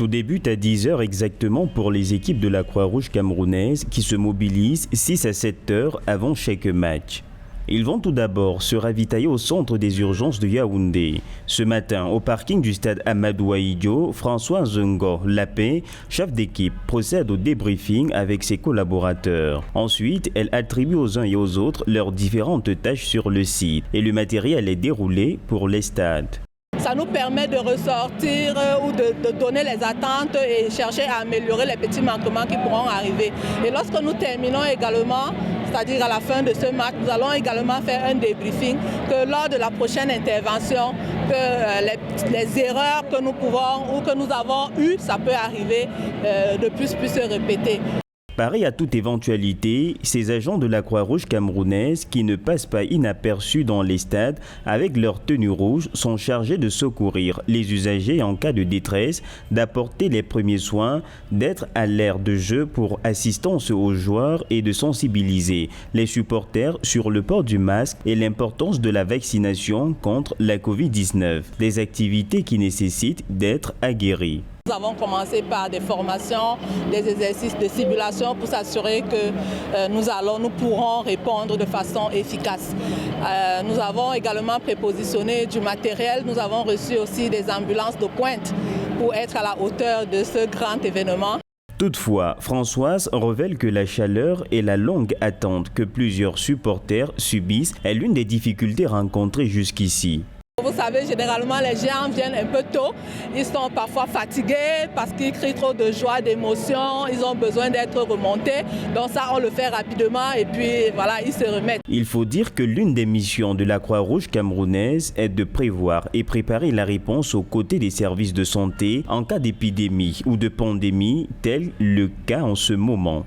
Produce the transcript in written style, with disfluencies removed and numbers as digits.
Tout débute à 10 h exactement pour les équipes de la Croix-Rouge camerounaise qui se mobilisent 6 à 7 heures avant chaque match. Ils vont tout d'abord se ravitailler au centre des urgences de Yaoundé. Ce matin, au parking du stade Amadou Ahidjo, François Zengo Lapé, chef d'équipe, procède au débriefing avec ses collaborateurs. Ensuite, elle attribue aux uns et aux autres leurs différentes tâches sur le site et le matériel est déroulé pour les stades. Ça nous permet de ressortir ou de donner les attentes et chercher à améliorer les petits manquements qui pourront arriver. Et lorsque nous terminons également, c'est-à-dire à la fin de ce match, nous allons également faire un débriefing que lors de la prochaine intervention, que les erreurs que nous pouvons ou que nous avons eues, ça peut arriver de plus se répéter. Pareil à toute éventualité, ces agents de la Croix-Rouge camerounaise qui ne passent pas inaperçus dans les stades avec leur tenue rouge sont chargés de secourir les usagers en cas de détresse, d'apporter les premiers soins, d'être à l'aire de jeu pour assistance aux joueurs et de sensibiliser les supporters sur le port du masque et l'importance de la vaccination contre la Covid-19, des activités qui nécessitent d'être aguerries. Nous avons commencé par des formations, des exercices de simulation pour s'assurer que nous pourrons répondre de façon efficace. Nous avons également prépositionné du matériel, nous avons reçu aussi des ambulances de pointe pour être à la hauteur de ce grand événement. Toutefois, Françoise révèle que la chaleur et la longue attente que plusieurs supporters subissent est l'une des difficultés rencontrées jusqu'ici. Vous savez, généralement, les gens viennent un peu tôt. Ils sont parfois fatigués parce qu'ils crient trop de joie, d'émotion. Ils ont besoin d'être remontés. Donc ça, on le fait rapidement et puis voilà, ils se remettent. Il faut dire que l'une des missions de la Croix-Rouge camerounaise est de prévoir et préparer la réponse aux côtés des services de santé en cas d'épidémie ou de pandémie, tel le cas en ce moment.